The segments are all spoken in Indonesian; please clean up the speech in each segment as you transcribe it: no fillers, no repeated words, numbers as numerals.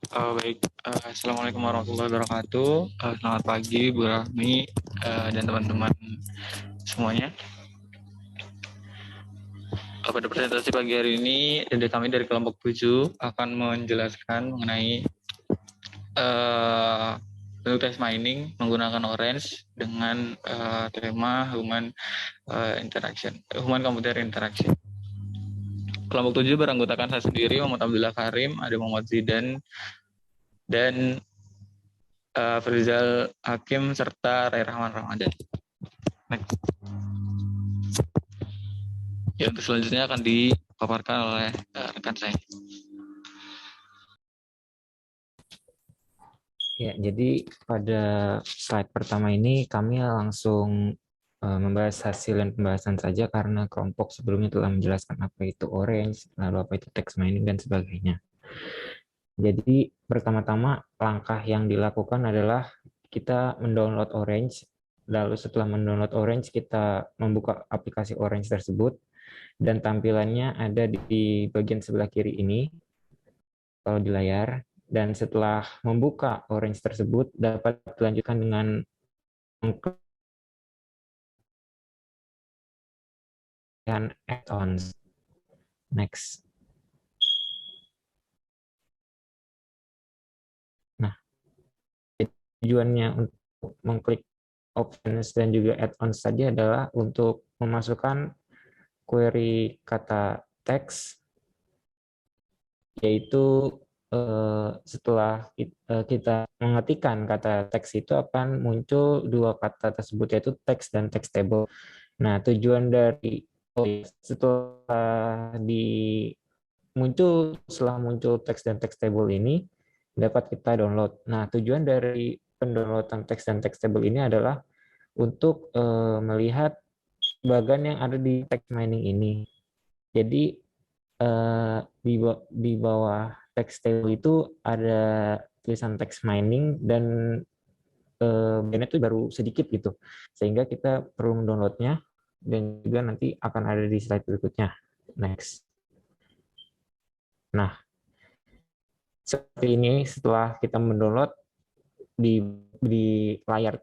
Baik, Assalamualaikum warahmatullahi wabarakatuh. Selamat pagi, Bu Rahmi, dan teman-teman semuanya. Pada presentasi pagi hari ini, kami dari kelompok 7 akan menjelaskan mengenai bentuk text mining menggunakan Orange dengan tema human computer interaction. Kelompok 7 beranggotakan saya sendiri, Muhammad Abdullah Karim, ada Muhammad Zidan, dan Farizal Hakim, serta Ray Rahman Ramadan. Next. Ya, untuk selanjutnya akan dipaparkan oleh rekan saya. Ya, jadi pada slide pertama ini kami langsung membahas hasil dan pembahasan saja karena kelompok sebelumnya telah menjelaskan apa itu Orange, lalu apa itu text mining, dan sebagainya. Jadi pertama-tama langkah yang dilakukan adalah kita mendownload Orange, lalu setelah mendownload Orange kita membuka aplikasi Orange tersebut, dan tampilannya ada di bagian sebelah kiri ini, kalau di layar. Dan setelah membuka Orange tersebut, dapat dilanjutkan dengan mengklik add-ons. Next. Nah, tujuannya untuk mengklik options dan juga add-ons saja adalah untuk memasukkan query kata teks, yaitu setelah kita mengetikkan kata teks itu akan muncul dua kata tersebut, yaitu teks dan text table. Nah, tujuan dari setelah muncul teks dan text table ini dapat kita download. Nah, tujuan dari pendownloadan teks dan text table ini adalah untuk melihat bagan yang ada di text mining ini. Jadi di bawah text table itu ada tulisan text mining, dan bagiannya itu baru sedikit gitu, sehingga kita perlu mendownloadnya, dan juga nanti akan ada di slide berikutnya. Next. Nah, seperti ini setelah kita mendownload di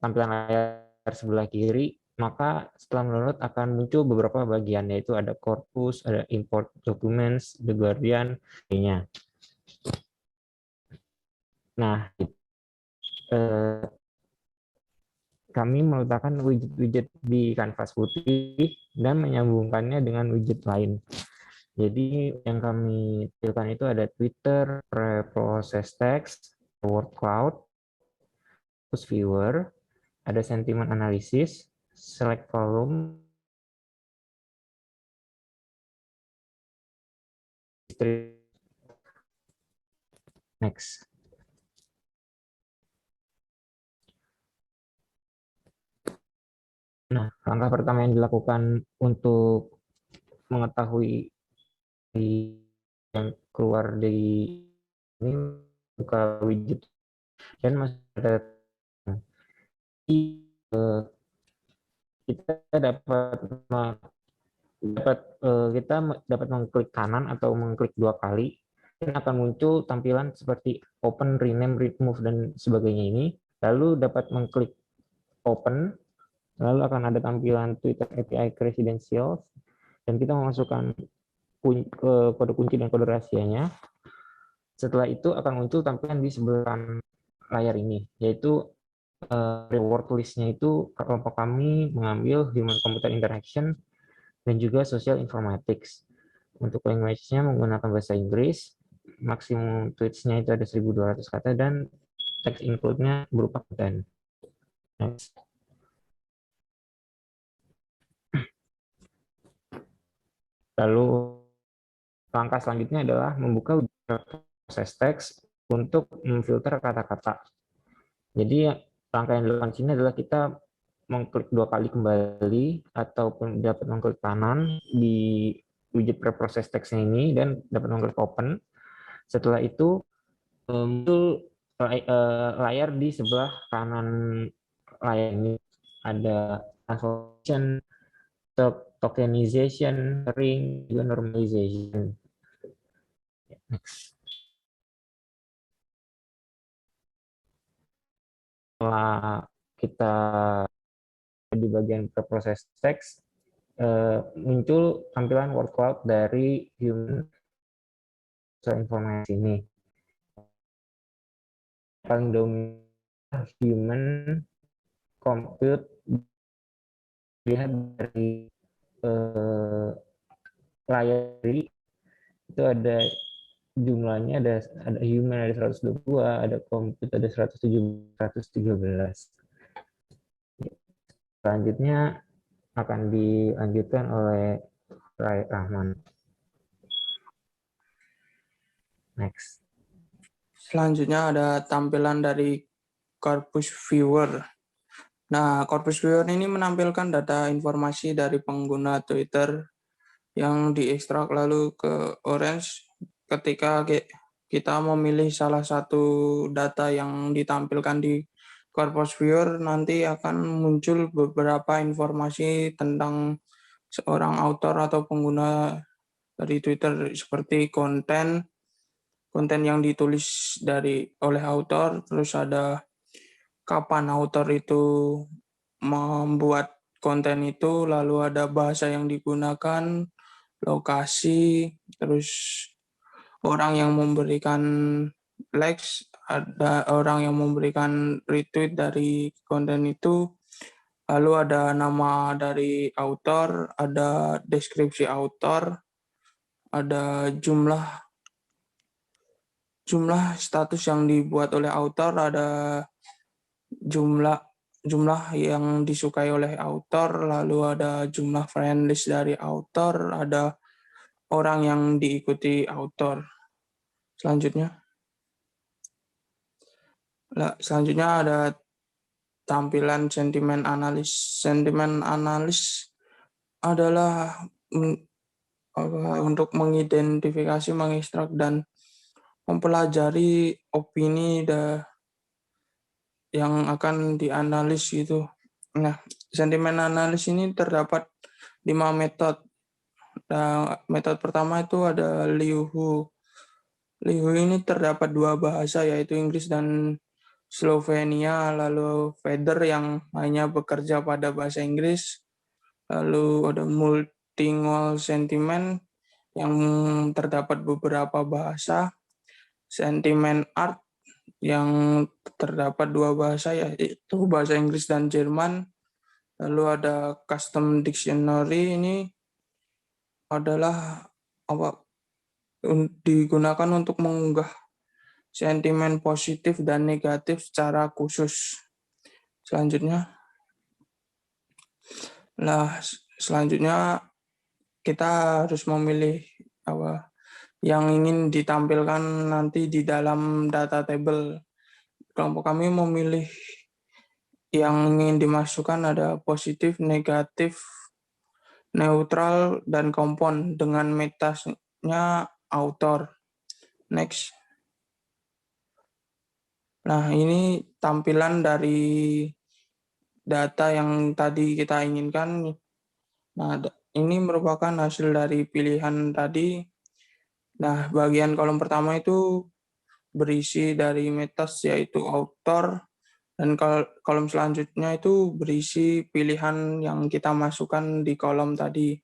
tampilan layar sebelah kiri, maka setelah mendownload akan muncul beberapa bagian, yaitu ada corpus, ada import documents, the guardian, lainnya. Nah, kami meletakkan widget-widget di kanvas putih dan menyambungkannya dengan widget lain. Jadi yang kami tampilkan itu ada Twitter, Preprocess Text, Word Cloud, terus Viewer, ada Sentiment Analysis, Select Column, Next. Nah, langkah pertama yang dilakukan untuk mengetahui yang keluar dari ini, buka widget dan masuk ada kita dapat mengklik kanan atau mengklik dua kali, dan akan muncul tampilan seperti open, rename, remove, dan sebagainya ini. Lalu dapat mengklik open, lalu akan ada tampilan Twitter API Credentials, dan kita memasukkan kode kunci dan kode rahasianya. Setelah itu akan muncul tampilan di sebelah layar ini, yaitu reward list-nya itu kelompok kami mengambil human computer interaction dan juga social informatics. Untuk language-nya menggunakan bahasa Inggris, maksimum tweets-nya itu ada 1.200 kata, dan text include-nya berupa konten. Next. Lalu langkah selanjutnya adalah membuka proses teks untuk memfilter kata-kata. Jadi langkah yang dilakukan sini adalah kita mengklik dua kali kembali, ataupun dapat mengklik kanan di widget preprocess text ini dan dapat mengklik open. Setelah itu muncul layar di sebelah kanan layar ini, ada transformation, tokenization, ring, juga normalization. Next. setelah kita di bagian preprocess text, muncul tampilan word cloud dari human informasi ini. Paling dominan human compute dilihat dari layar itu ada jumlahnya, ada human ada 122, ada compute ada 107, 113. Selanjutnya akan dilanjutkan oleh Rai Rahman. Next. Selanjutnya ada tampilan dari Corpus Viewer. Nah, Corpus Viewer ini menampilkan data informasi dari pengguna Twitter yang diekstrak lalu ke Orange ketika kita memilih salah satu data yang ditampilkan di Corpus Viewer, nanti akan muncul beberapa informasi tentang seorang autor atau pengguna dari Twitter seperti konten yang ditulis oleh autor, terus ada kapan autor itu membuat konten itu, lalu ada bahasa yang digunakan, lokasi, terus orang yang memberikan likes, ada orang yang memberikan retweet dari konten itu, lalu ada nama dari autor, ada deskripsi autor, ada jumlah status yang dibuat oleh autor, ada jumlah yang disukai oleh autor, lalu ada jumlah friend list dari autor, ada orang yang diikuti autor. Selanjutnya ada tampilan sentimen analis. Sentimen analis adalah untuk mengidentifikasi, mengekstrak, dan mempelajari opini yang akan dianalis gitu. Nah, sentimen analis ini terdapat 5 metode. Nah, metode pertama itu ada Liu Hu. Liu Hu ini terdapat 2 bahasa, yaitu Inggris dan Slovenia, lalu Feder yang hanya bekerja pada bahasa Inggris, lalu ada multilingual sentiment yang terdapat beberapa bahasa, sentimen art yang terdapat 2 bahasa, yaitu bahasa Inggris dan Jerman. Lalu ada custom dictionary, ini adalah digunakan untuk mengunggah sentimen positif dan negatif secara khusus. Selanjutnya kita harus memilih yang ingin ditampilkan nanti di dalam data table. Kelompok kami memilih yang ingin dimasukkan ada positif, negatif, neutral, dan kompon dengan metasnya author. Next. Nah, ini tampilan dari data yang tadi kita inginkan. Nah, ini merupakan hasil dari pilihan tadi. Nah, bagian kolom pertama itu berisi dari metas, yaitu author, dan kolom selanjutnya itu berisi pilihan yang kita masukkan di kolom tadi.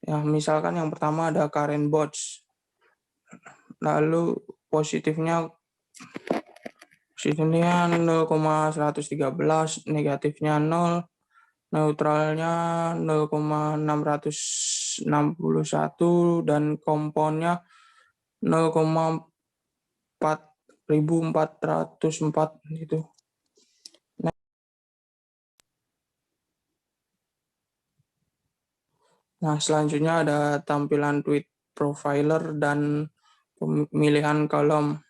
Ya, misalkan yang pertama ada current bots. Lalu positifnya 0,113, negatifnya 0, neutralnya 0,661, dan komponnya 0,4404 gitu. Nah, selanjutnya ada tampilan tweet profiler dan pemilihan kolom.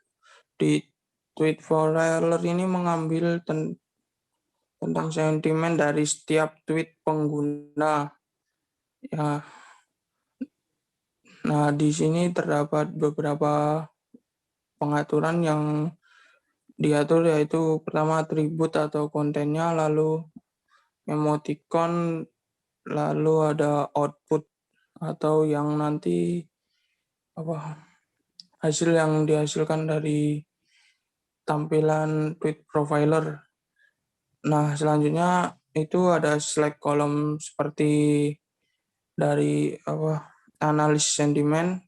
Di tweet profiler ini mengambil tentang sentimen dari setiap tweet pengguna. Ya. Nah, di sini terdapat beberapa pengaturan yang diatur, yaitu pertama atribut atau kontennya, lalu emoticon, lalu ada output atau yang nanti hasil yang dihasilkan dari tampilan tweet profiler. Nah, selanjutnya itu ada select column seperti dari analis sentimen.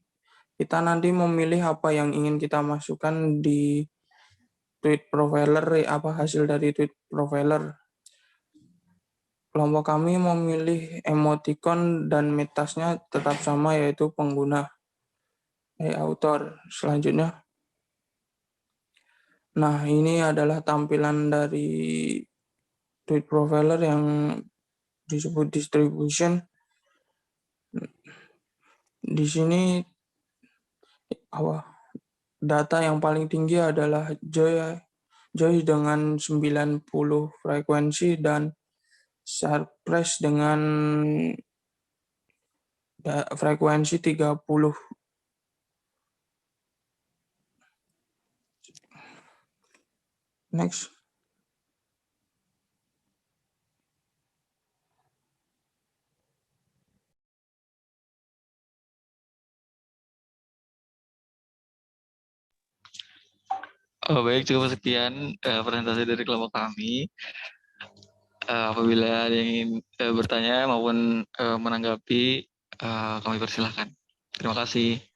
Kita nanti memilih apa yang ingin kita masukkan di tweet profiler, hasil dari tweet profiler. Kelompok kami memilih emoticon dan metasnya tetap sama, yaitu pengguna author. Selanjutnya, nah ini adalah tampilan dari tweet profiler yang disebut distribution. Di sini data yang paling tinggi adalah Joy dengan 90 frekuensi dan Surprise dengan frekuensi 30. Next. Baik, cukup sekian presentasi dari kelompok kami. Apabila ada yang ingin bertanya maupun menanggapi, kami persilahkan. Terima kasih.